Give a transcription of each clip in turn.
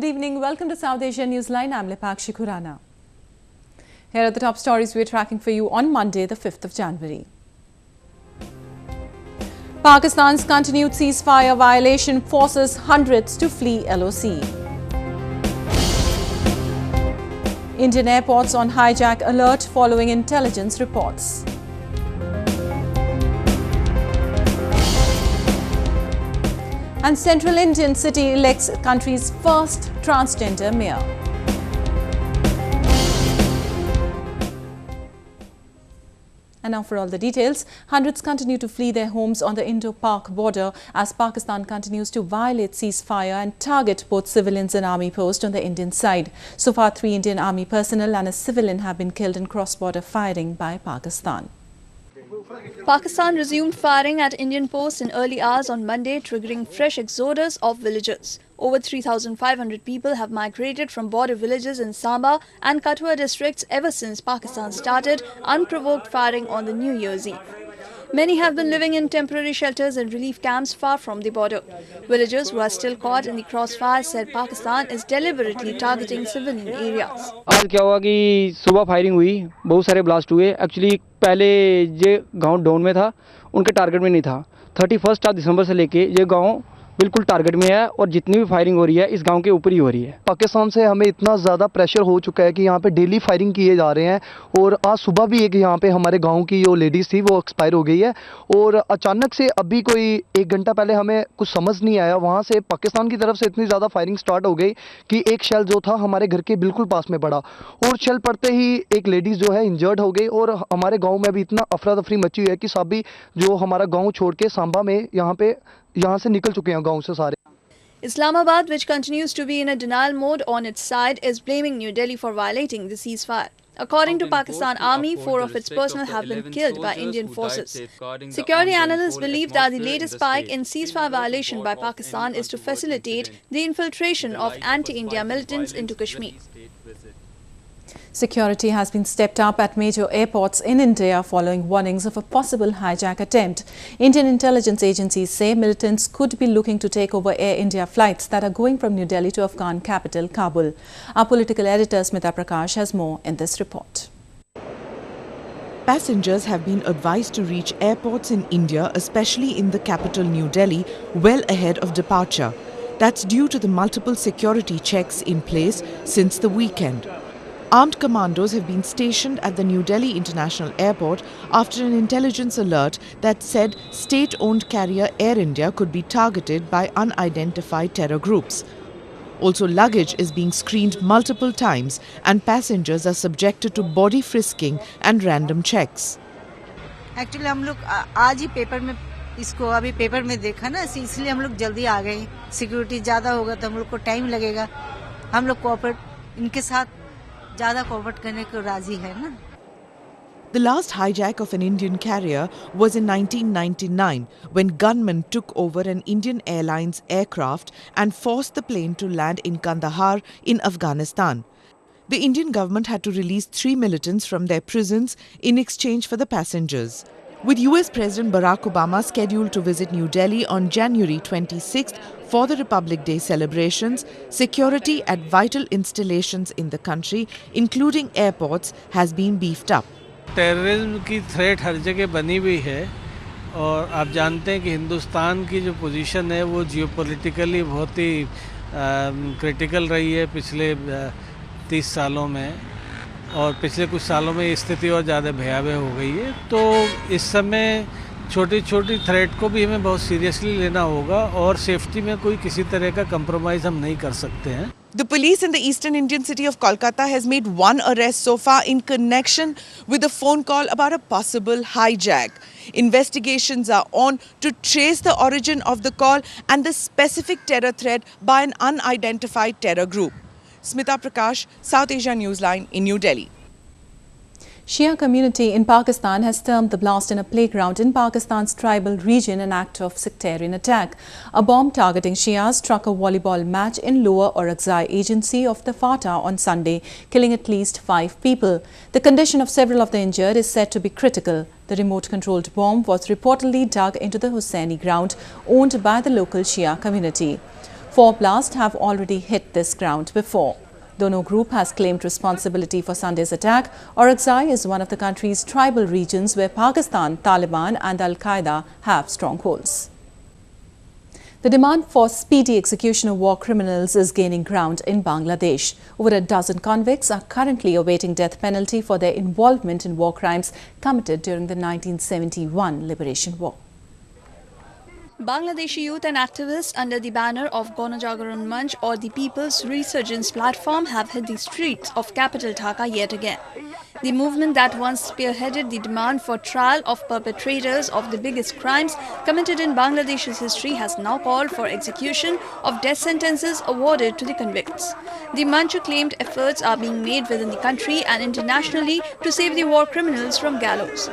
Good evening. Welcome to South Asia Newsline. I'm Lipakshi Khurana. Here are the top stories we're tracking for you on Monday, the 5th of January. Pakistan's continued ceasefire violation forces hundreds to flee LOC. Indian airports on hijack alert following intelligence reports. And Central Indian city elects country's first transgender mayor. And now for all the details, hundreds continue to flee their homes on the Indo-Pak border as Pakistan continues to violate ceasefire and target both civilians and army posts on the Indian side. So far, 3 Indian army personnel and a civilian have been killed in cross-border firing by Pakistan. Pakistan resumed firing at Indian posts in early hours on Monday, triggering fresh exodus of villagers. Over 3,500 people have migrated from border villages in Samba and Kathua districts ever since Pakistan started unprovoked firing on the New Year's Eve. Many have been living in temporary shelters and relief camps far from the border. Villagers who are still caught in the crossfire said Pakistan is deliberately targeting civilian areas. आज क्या हुआ कि सुबह firing हुई, बहुत सारे blast हुए. Actually पहले ये गांव डाउन में था, उनके टारगेट में नहीं था. 31 दिसंबर से लेके ये गांव बिल्कुल टारगेट में है और जितनी भी फायरिंग हो रही है इस गांव के ऊपर ही हो रही है. पाकिस्तान से हमें इतना ज़्यादा प्रेशर हो चुका है कि यहाँ पे डेली फायरिंग किए जा रहे हैं और आज सुबह भी एक यहाँ पे हमारे गांव की जो लेडीज़ थी वो एक्सपायर हो गई है और अचानक से अभी कोई 1 घंटा पहले हमें कुछ समझ नहीं आया, वहाँ से पाकिस्तान की तरफ से इतनी ज़्यादा फायरिंग स्टार्ट हो गई कि एक शेल जो था हमारे घर के बिल्कुल पास में पड़ा और शेल पड़ते ही एक लेडीज़ जो है इंजर्ड हो गई और हमारे गाँव में भी इतना अफरा तफरी मची हुई है कि सभी जो हमारा गाँव छोड़ के सांबा में यहाँ से निकल चुके हैं गाँव से सारे. Islamabad, which continues to be in a denial mode on its side, is blaming New Delhi for violating the ceasefire. According to Pakistan Army, 4 of its personnel have been killed by Indian forces. Security analysts believe that the latest spike in ceasefire violation by Pakistan is to facilitate the infiltration of anti-India militants into Kashmir. Security has been stepped up at major airports in India following warnings of a possible hijack attempt. Indian intelligence agencies say militants could be looking to take over Air India flights that are going from New Delhi to Afghan capital Kabul. Our political editor Smita Prakash has more in this report. Passengers have been advised to reach airports in India, especially in the capital New Delhi, well ahead of departure. That's due to the multiple security checks in place since the weekend. Armed commandos have been stationed at the New Delhi International Airport after an intelligence alert that said state-owned carrier Air India could be targeted by unidentified terror groups. Also, luggage is being screened multiple times and passengers are subjected to body frisking and random checks. Actually, हम लोग आज ही paper में इसको अभी paper में देखा ना, इसलिए हम लोग जल्दी आ गए. सिक्योरिटी ज़्यादा होगा तो हम लोग को टाइम लगेगा. हम लोग कोऑपरेट इनके साथ ज़्यादा कोऑपरेट करने को राजी है ना. The last hijack of an Indian carrier was in 1999 when gunmen took over an Indian Airlines aircraft and forced the plane to land in Kandahar in Afghanistan. The Indian government had to release 3 militants from their prisons in exchange for the passengers. With US President Barack Obama scheduled to visit New Delhi on January 26th for the Republic Day celebrations, security at vital installations in the country, including airports, has been beefed up. Terrorism की threat हर जगह बनी हुई है और आप जानते हैं कि हिंदुस्तान की जो पोजीशन है वो जियोपॉलिटिकली बहुत ही क्रिटिकल रही है पिछले 30 सालों में और पिछले कुछ सालों में ये स्थिति और ज़्यादा भयावह हो गई है. तो इस समय छोटी छोटी थ्रेट को भी हमें बहुत सीरियसली लेना होगा और सेफ्टी में कोई किसी तरह का कंप्रोमाइज़ हम नहीं कर सकते हैं. The police in the eastern Indian city of Kolkata has made 1 arrest so far in connection with a phone call about a possible hijack. Investigations are on to trace the origin of the call and the specific terror threat by an unidentified terror group. Smita Prakash, South Asia Newsline in New Delhi. Shia community in Pakistan has termed the blast in a playground in Pakistan's tribal region an act of sectarian attack. A bomb targeting Shias struck a volleyball match in Lower Orakzai agency of the FATA on Sunday, killing at least 5 people. The condition of several of the injured is said to be critical. The remote-controlled bomb was reportedly dug into the Hussaini ground owned by the local Shia community. 4 blasts have already hit this ground before. Though no group has claimed responsibility for Sunday's attack, Orakzai is one of the country's tribal regions where Pakistan, Taliban and Al-Qaeda have strongholds. The demand for speedy execution of war criminals is gaining ground in Bangladesh. Over a dozen convicts are currently awaiting death penalty for their involvement in war crimes committed during the 1971 Liberation War. Bangladeshi youth and activists under the banner of Ganajagaran Manch or the People's Resurgence Platform have hit the streets of capital Dhaka yet again. The movement that once spearheaded the demand for trial of perpetrators of the biggest crimes committed in Bangladesh's history has now called for execution of death sentences awarded to the convicts. The Manch claimed efforts are being made within the country and internationally to save the war criminals from gallows.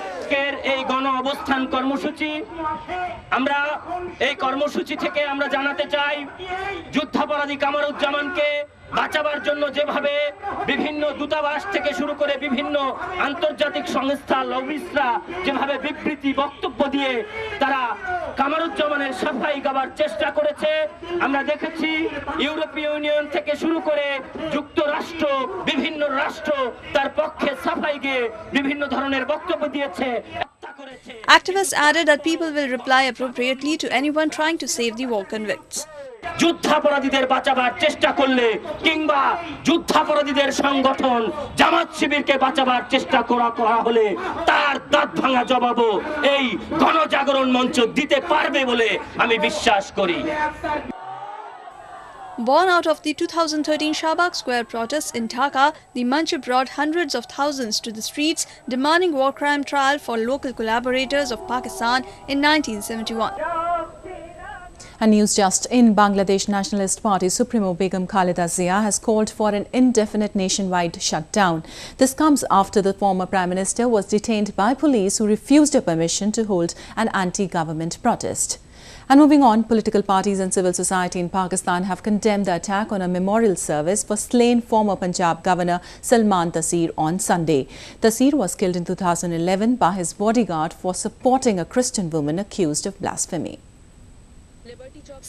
বাঁচাবার জন্য যেভাবে বিভিন্ন দূতাবাস থেকে শুরু করে বিভিন্ন আন্তর্জাতিক সংস্থা লবিস্টরা যেভাবে বিবৃতি বক্তব্য দিয়ে তারা কামারুজ্জামানের সাফাই গাবার চেষ্টা করেছে আমরা দেখেছি ইউরোপীয় ইউনিয়ন থেকে শুরু করে যুক্তরাষ্ট্র বিভিন্ন রাষ্ট্র তার পক্ষে সাফাই গিয়ে বিভিন্ন ধরনের বক্তব্য দিয়েছে Activists added that people will reply appropriately to anyone trying to save the war convicts. যুদ্ধাপরাধীদের বাঁচাবার চেষ্টা করলে কিংবা যুদ্ধাপরাধীদের সংগঠন জামাত শিবিরকে বাঁচাবার চেষ্টা করা হলে তার দাঁত ভাঙা জবাবও এই গণজাগরণ মঞ্চ দিতে পারবে বলে আমি বিশ্বাস করি। Born out of the 2013 Shahbag Square protests in Dhaka, the Manch brought hundreds of thousands to the streets demanding war crime trial for local collaborators of Pakistan in 1971. And news just in, Bangladesh Nationalist Party Supremo Begum Khaleda Zia has called for an indefinite nationwide shutdown. This comes after the former Prime Minister was detained by police who refused her permission to hold an anti-government protest. And moving on, political parties and civil society in Pakistan have condemned the attack on a memorial service for slain former Punjab Governor Salman Taseer on Sunday. Taseer was killed in 2011 by his bodyguard for supporting a Christian woman accused of blasphemy.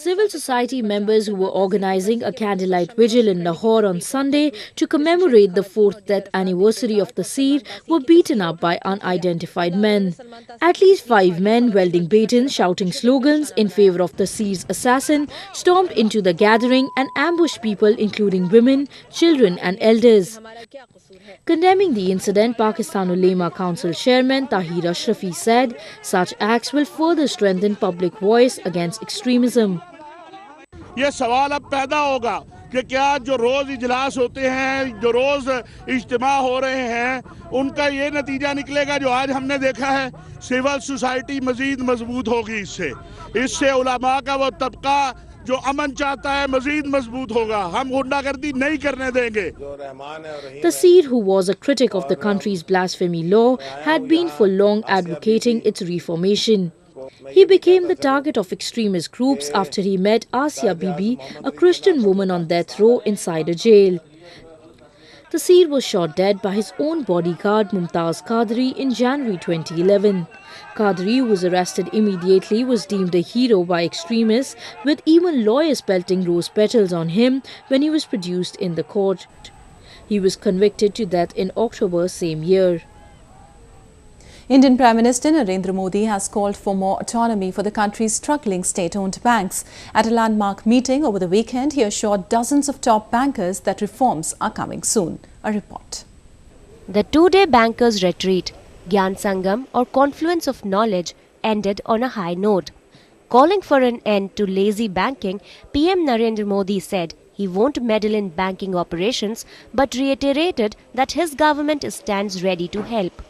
Civil society members who were organizing a candlelight vigil in Lahore on Sunday to commemorate the 4th death anniversary of Taseer were beaten up by unidentified men. At least 5 men wielding batons shouting slogans in favor of Taseer's assassin stormed into the gathering and ambushed people including women, children and elders. Condemning the incident, Pakistan Ulema Council Chairman Tahir Ashrafi said such acts will further strengthen public voice against extremism. ये सवाल अब पैदा होगा कि क्या जो रोज इजलास होते हैं, जो रोज इज्तिमा हो रहे हैं, उनका ये नतीजा निकलेगा जो आज हमने देखा है। सिविल सोसाइटी मजीद मजबूत होगी इससे उलमा का वो तबका जो अमन चाहता है मजीद मजबूत होगा। हम गुंडागर्दी नहीं करने देंगे। Taseer, who was a critic of the country's blasphemy law, had been for long advocating its reformation. He became the target of extremist groups after he met Asia Bibi, a Christian woman on death row inside a jail. Taseer was shot dead by his own bodyguard Mumtaz Qadri in January 2011. Qadri, who was arrested immediately, was deemed a hero by extremists, with even lawyers pelting rose petals on him when he was produced in the court. He was convicted to death in October same year. Indian Prime Minister Narendra Modi has called for more autonomy for the country's struggling state-owned banks. At a landmark meeting over the weekend, he assured dozens of top bankers that reforms are coming soon. A report. The two-day bankers' retreat, Gyan Sangam or confluence of knowledge, ended on a high note. Calling for an end to lazy banking, PM Narendra Modi said he won't meddle in banking operations but reiterated that his government stands ready to help.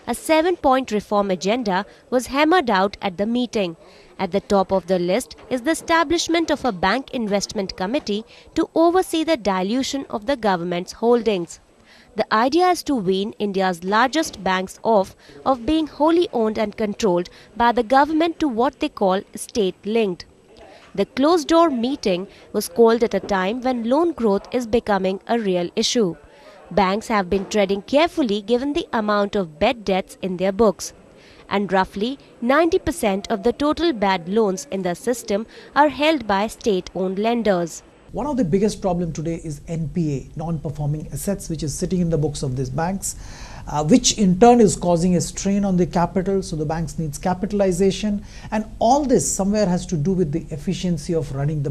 A 7-point reform agenda was hammered out at the meeting. At the top of the list is the establishment of a bank investment committee to oversee the dilution of the government's holdings. The idea is to wean India's largest banks off of being wholly owned and controlled by the government to what they call state-linked. The closed-door meeting was called at a time when loan growth is becoming a real issue. Banks have been treading carefully given the amount of bad debts in their books. and roughly 90% of the total bad loans in the system are held by state-owned lenders. One of the biggest problem today is NPA, non-performing assets, which is sitting in the books of these banks, which in turn is causing a strain on the capital. So the banks needs capitalization, and all this somewhere has to do with the efficiency of running the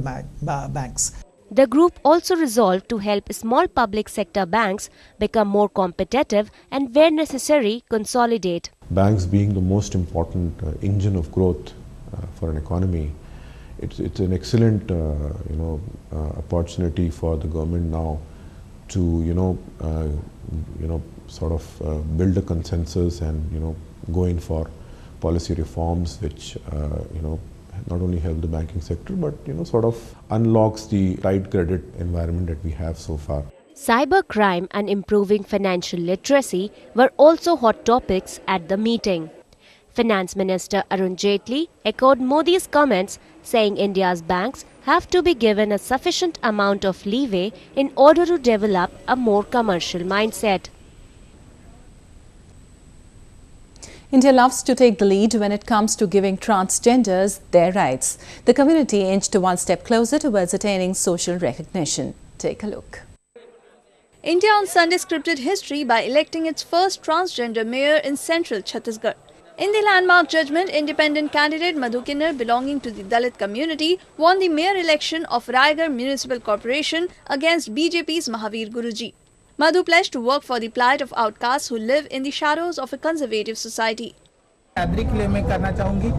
banks. The group also resolved to help small public sector banks become more competitive and, where necessary, consolidate. Banks being the most important engine of growth for an economy, it's an excellent opportunity for the government now to sort of build a consensus and go in for policy reforms which not only help the banking sector but sort of unlocks the tight credit environment that we have so far. Cybercrime and improving financial literacy were also hot topics at the meeting. Finance Minister Arun Jaitley echoed Modi's comments, saying India's banks have to be given a sufficient amount of leeway in order to develop a more commercial mindset. India loves to take the lead when it comes to giving transgenders their rights. The community inched one step closer towards attaining social recognition. Take a look. India on Sunday scripted history by electing its first transgender mayor in central Chhattisgarh. In the landmark judgment, independent candidate Madhu Kinnar, belonging to the Dalit community, won the mayor election of Raigarh Municipal Corporation against BJP's Mahavir Guruji. Madhu pledged to work for the plight of outcasts who live in the shadows of a conservative society. के लिए मैं करना चाहूँगी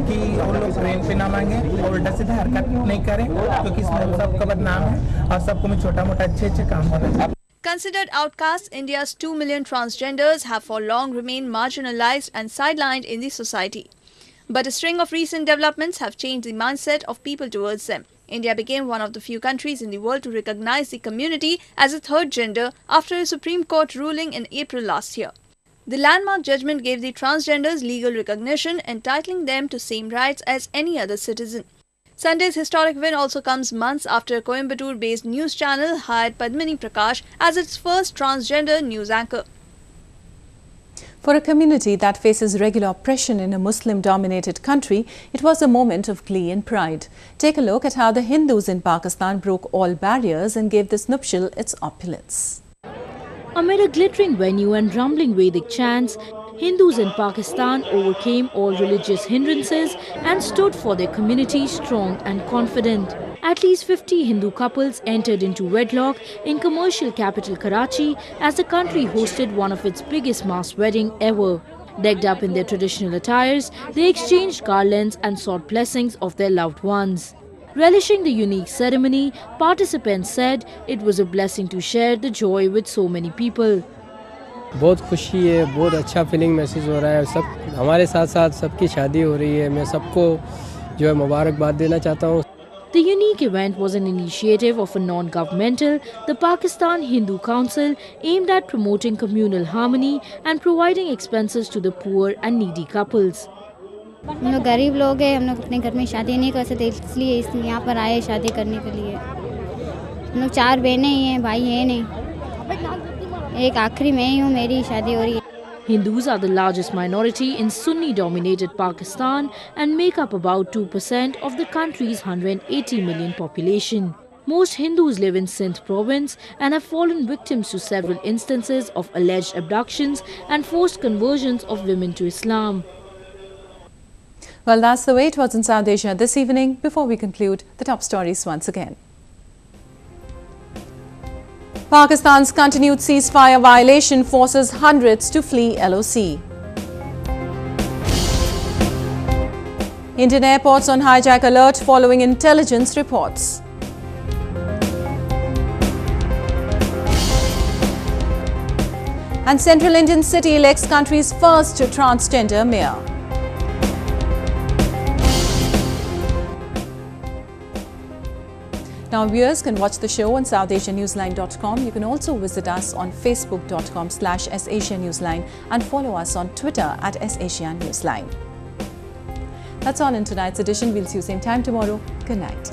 कि उन लोग train पे ना मांगे और उल्टा सीधा हरकत नहीं करें क्योंकि इसमें सबका बदनाम है और सबको मैं छोटा मोटा अच्छे काम करना। Considered outcasts, India's 2 million transgenders have for long remained marginalized and sidelined in the society. But a string of recent developments have changed the mindset of people towards them. India became one of the few countries in the world to recognize the community as a third gender after a Supreme Court ruling in April last year. The landmark judgment gave the transgenders legal recognition, entitling them to same rights as any other citizen. Sunday's historic win also comes months after a Coimbatore-based news channel hired Padmini Prakash as its first transgender news anchor. For a community that faces regular oppression in a Muslim-dominated country, it was a moment of glee and pride. Take a look at how the Hindus in Pakistan broke all barriers and gave this nuptial its opulence. Amid a glittering venue and rumbling Vedic chants, Hindus in Pakistan overcame all religious hindrances and stood for their community strong and confident. At least 50 Hindu couples entered into wedlock in commercial capital Karachi as the country hosted one of its biggest mass wedding ever. Decked up in their traditional attires, they exchanged garlands and sought blessings of their loved ones. Relishing the unique ceremony, participants said it was a blessing to share the joy with so many people. बहुत खुशी है, बहुत अच्छा feeling महसूस हो रहा है। सब हमारे साथ साथ सबकी शादी हो रही है। मैं सबको जो है मुबारकबाद देना चाहता हूँ। The unique event was an initiative of a non-governmental, the Pakistan Hindu Council, aimed at promoting communal harmony and providing expenses to the poor and needy couples. हम लोग गरीब लोग हैं, हम लोग अपने घर में शादी नहीं कर सकते, इसलिए यहाँ पर आए शादी करने के लिए। हम लोग 4 बहनें ही हैं, भाई है नहीं। एक आखिरी मैं ही हूँ, मेरी शादी हो रही है। Hindus are the largest minority in Sunni-dominated Pakistan and make up about 2% of the country's 180 million population. Most Hindus live in Sindh province and have fallen victims to several instances of alleged abductions and forced conversions of women to Islam. Well, that's the way it was in South Asia this evening. Before we conclude, the top stories once again. Pakistan's continued ceasefire violation forces hundreds to flee LOC. Indian airports on hijack alert following intelligence reports. And Central Indian city elects country's first transgender mayor. Now viewers can watch the show on SouthAsiaNewsline.com. You can also visit us on Facebook.com/SAsiaNewsline and follow us on Twitter @SAsiaNewsline. That's all in tonight's edition. We'll see you same time tomorrow. Good night.